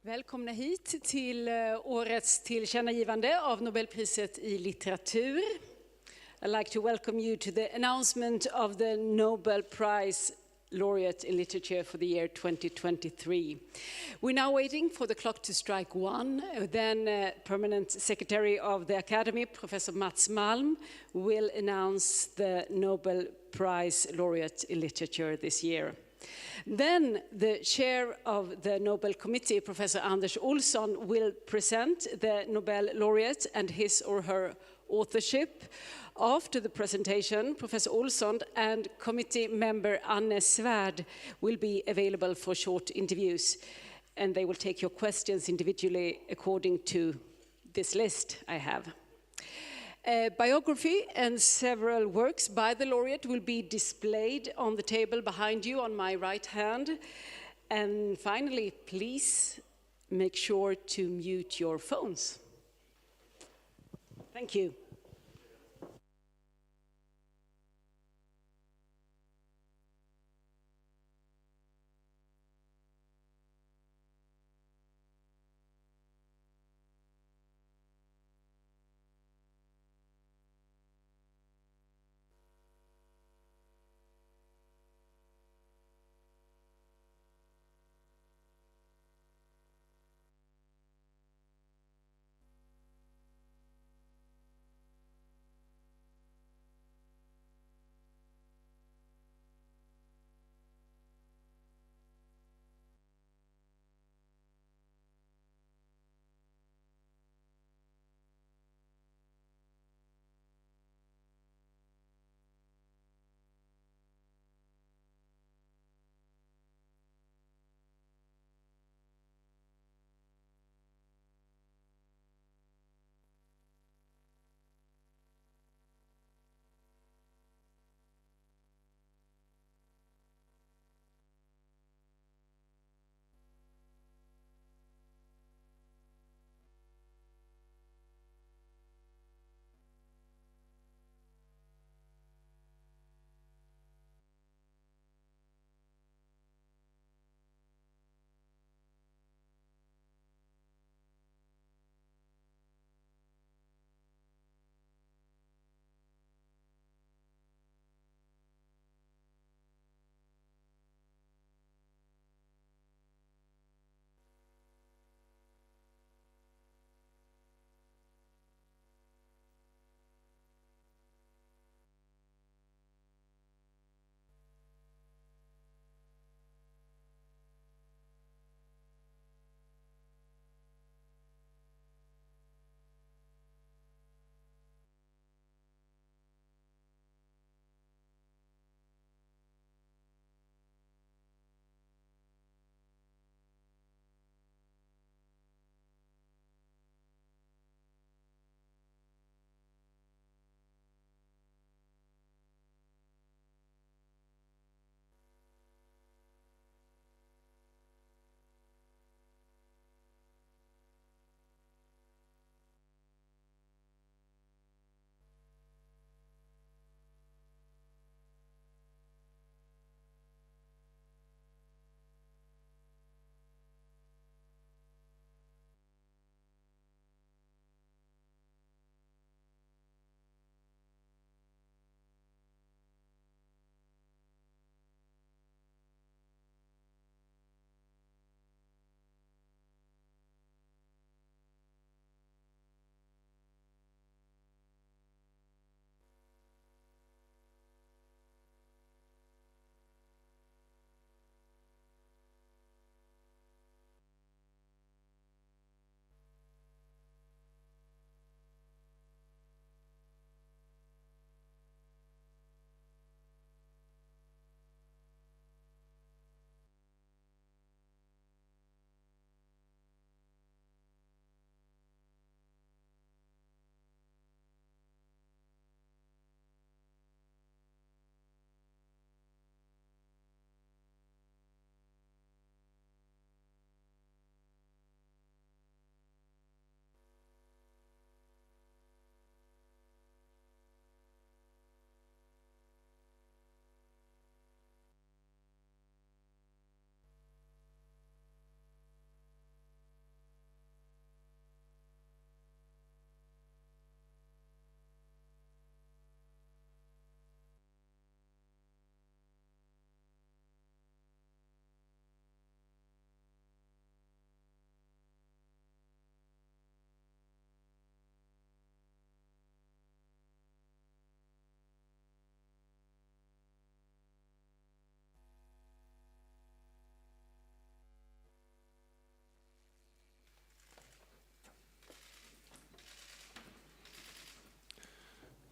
Välkomna hit till årets tillkännagivande av Nobelpriset i litteratur. I'd like to welcome you to the announcement of the Nobel Prize laureate in literature for the year 2023. We're now waiting for the clock to strike 1. Then Permanent Secretary of the Academy, Professor Mats Malm, will announce the Nobel Prize laureate in literature this year. Then the chair of the Nobel Committee, Professor Anders Olsson, will present the Nobel laureate and his or her authorship. After the presentation, Professor Olsson and committee member Anne Svärd will be available for short interviews, and they will take your questions individually according to this list I have. A biography and several works by the laureate will be displayed on the table behind you on my right hand. And finally, please make sure to mute your phones. Thank you.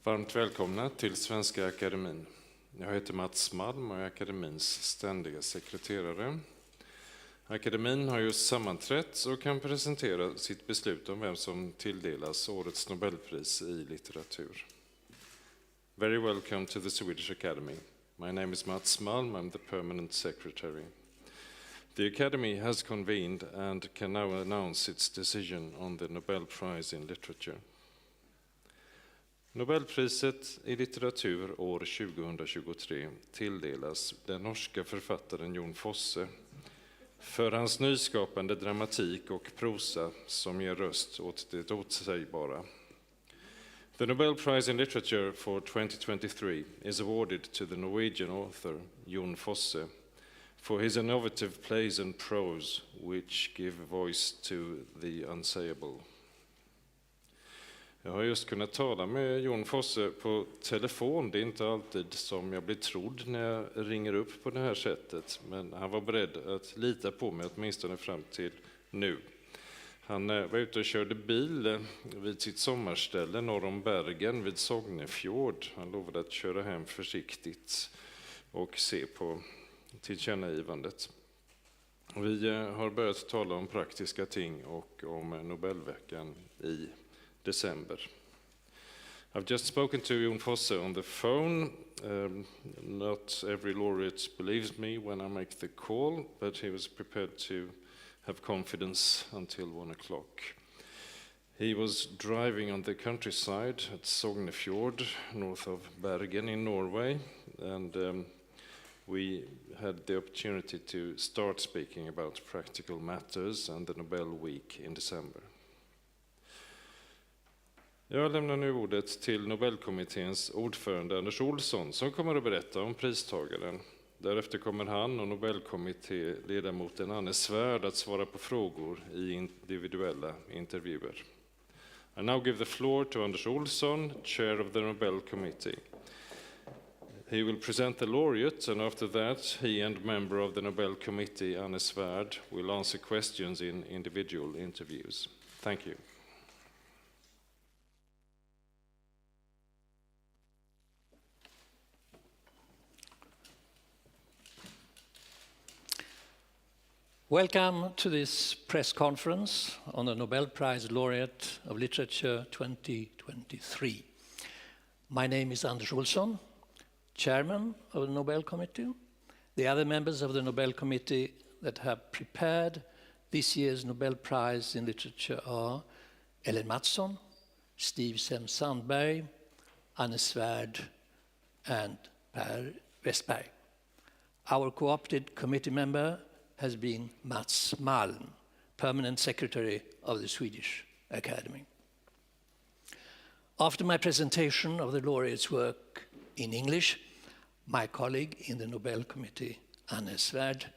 Varmt välkomna till Svenska Akademin. Jag heter Mats Malm och är akademins ständiga sekreterare. Akademin har just sammanträtt och kan presentera sitt beslut om vem som tilldelas årets Nobelpris i litteratur. Very welcome to the Swedish Academy. My name is Mats Malm, I'm the permanent secretary. The Academy has convened and can now announce its decision on the Nobel Prize in Literature. Nobelpriset i litteratur år 2023 tilldelas den norska författaren Jon Fosse för hans nyskapande dramatik och prosa som ger röst åt det otsägbara. The Nobel Prize in Literature for 2023 is awarded to the Norwegian author Jon Fosse for his innovative plays and prose which give voice to the unsayable. Jag har just kunnat tala med Jon Fosse på telefon. Det är inte alltid som jag blir trodd när jag ringer upp på det här sättet. Men han var beredd att lita på mig åtminstone fram till nu. Han var ute och körde bil vid sitt sommarställe norr om Bergen vid Sognefjord. Han lovade att köra hem försiktigt och se på tillkännagivandet. Vi har börjat tala om praktiska ting och om Nobelveckan i December. I've just spoken to Jon Fosse on the phone. Not every laureate believes me when I make the call, but he was prepared to have confidence until 1 o'clock. He was driving on the countryside at Sognefjord, north of Bergen in Norway, and we had the opportunity to start speaking about practical matters and the Nobel Week in December. Jag lämnar nu ordet till Nobelkommitténs ordförande Anders Olsson som kommer att berätta om pristagaren. Därefter kommer han och Nobelkommittéledamoten Anne Svärd att svara på frågor i individuella intervjuer. I now give the floor to Anders Olsson, chair of the Nobel Committee. He will present the laureate, and after that, he and member of the Nobel Committee, Anne Svärd, will answer questions in individual interviews. Thank you. Welcome to this press conference on the Nobel Prize Laureate of Literature 2023. My name is Anders Olsson, chairman of the Nobel Committee. The other members of the Nobel Committee that have prepared this year's Nobel Prize in Literature are Ellen Mattsson, Steve Sem-Sandberg, Anne Svärd, and Per Westberg. Our co-opted committee member has been Mats Malm, permanent secretary of the Swedish Academy. After my presentation of the laureate's work in English, my colleague in the Nobel Committee, Anne Svärd,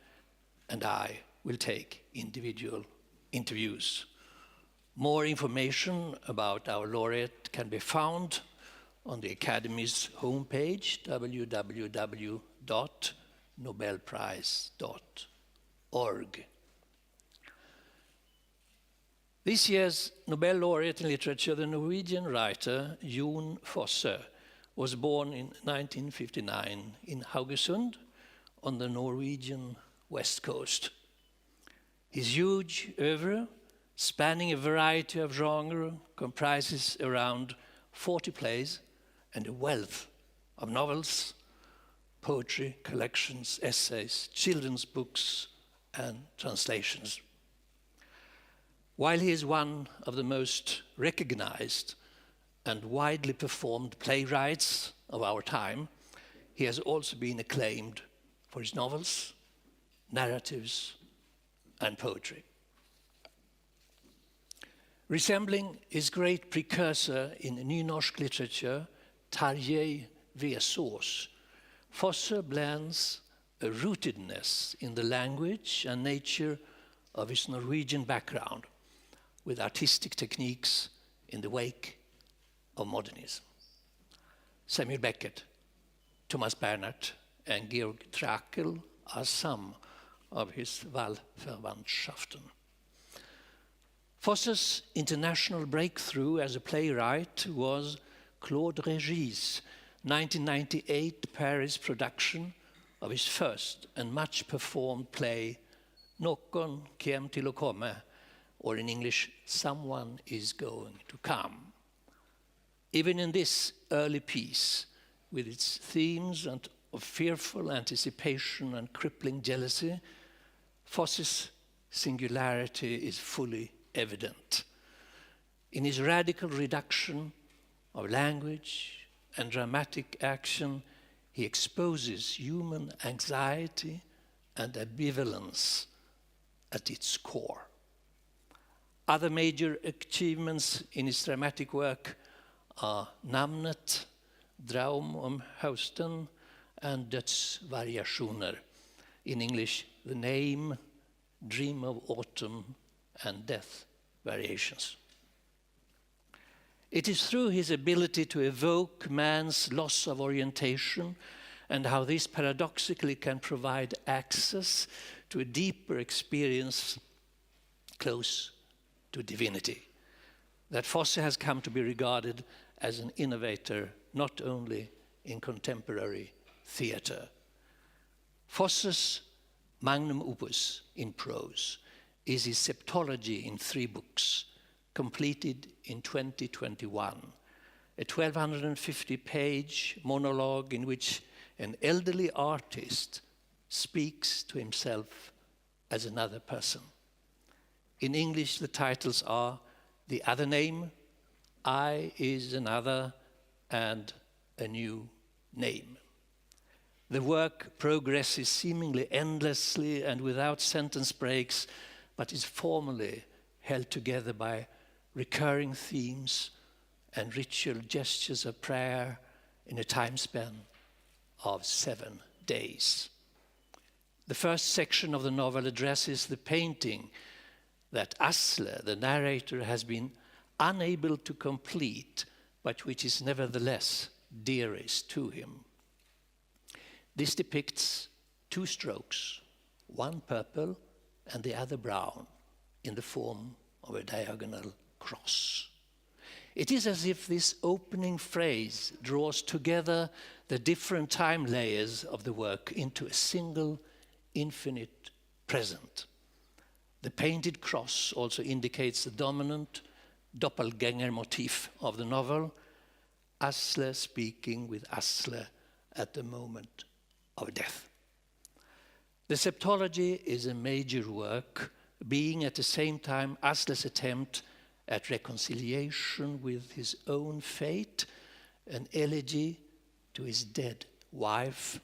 and I will take individual interviews. More information about our laureate can be found on the Academy's homepage, www.nobelprize.org. This year's Nobel laureate in literature, the Norwegian writer Jon Fosse, was born in 1959 in Haugesund on the Norwegian west coast. His huge oeuvre, spanning a variety of genres, comprises around 40 plays and a wealth of novels, poetry, collections, essays, children's books, and translations. While he is one of the most recognized and widely performed playwrights of our time, he has also been acclaimed for his novels, narratives, and poetry. Resembling his great precursor in nynorsk literature, Tarjei Vesaas, Fosse blends a rootedness in the language and nature of his Norwegian background with artistic techniques in the wake of modernism. Samuel Beckett, Thomas Bernhardt, and Georg Trakl are some of his Wahlverwandtschaften. Fosse's international breakthrough as a playwright was Claude Régis' 1998 Paris production of his first and much performed play, Någon kjem til å komme, or in English, Someone is Going to Come. Even in this early piece, with its themes and of fearful anticipation and crippling jealousy, Fosse's singularity is fully evident. In his radical reduction of language and dramatic action, he exposes human anxiety and ambivalence at its core. Other major achievements in his dramatic work are Namnet, Draum om hösten, and Dödsvariationer. In English, The Name, Dream of Autumn, and Death Variations. It is through his ability to evoke man's loss of orientation and how this paradoxically can provide access to a deeper experience close to divinity that Fosse has come to be regarded as an innovator not only in contemporary theatre. Fosse's magnum opus in prose is his septology in 3 books, completed in 2021, a 1,250-page monologue in which an elderly artist speaks to himself as another person. In English, the titles are The Other Name, I Is Another, and A New Name. The work progresses seemingly endlessly and without sentence breaks, but is formally held together by recurring themes and ritual gestures of prayer in a time span of 7 days. The first section of the novel addresses the painting that Asle, the narrator, has been unable to complete, but which is nevertheless dearest to him. This depicts 2 strokes, one purple and the other brown, in the form of a diagonal cross. It is as if this opening phrase draws together the different time layers of the work into a single infinite present. The painted cross also indicates the dominant doppelganger motif of the novel, Asle speaking with Asle at the moment of death. The septology is a major work, being at the same time Asle's attempt at reconciliation with his own fate, an elegy to his dead wife,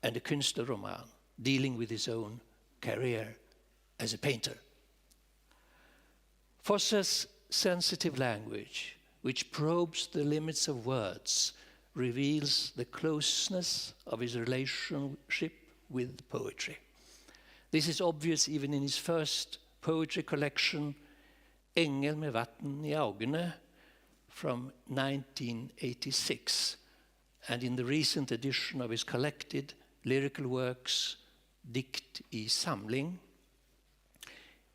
and a Künstlerroman dealing with his own career as a painter. Fosse's sensitive language, which probes the limits of words, reveals the closeness of his relationship with poetry. This is obvious even in his first poetry collection, Engel med vatten I ögonen, from 1986, and in the recent edition of his collected lyrical works, Dikt I samling.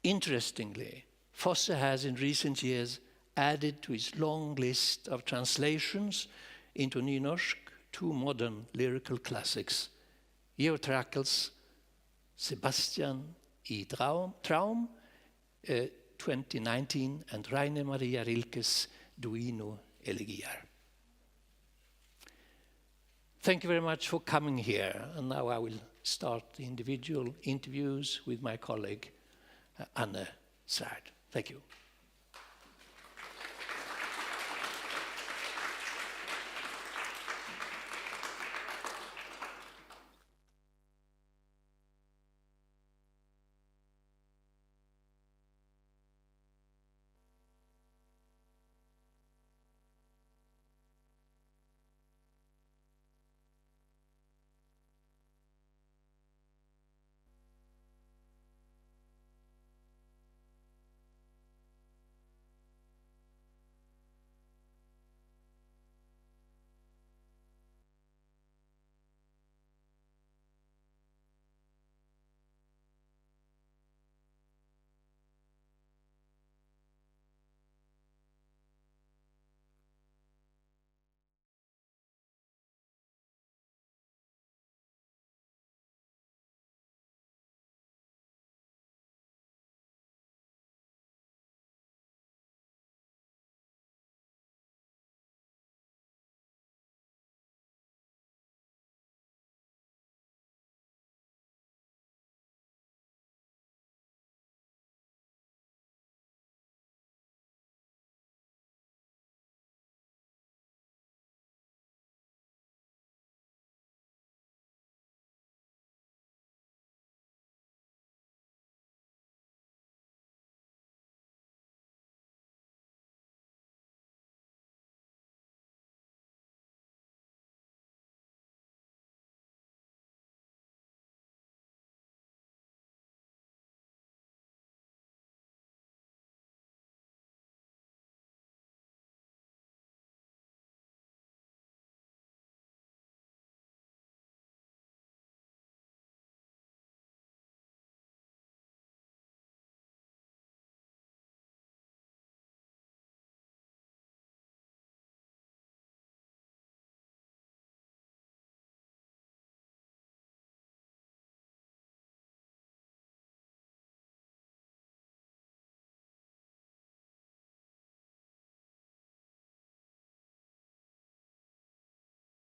Interestingly, Fosse has in recent years added to his long list of translations into nynorsk 2 modern lyrical classics, Georg Trakls Sebastian I Traum, 2019, and Rainer Maria Rilke's Duino Elegier. Thank you very much for coming here, and now I will start the individual interviews with my colleague, Anne Svärd. Thank you.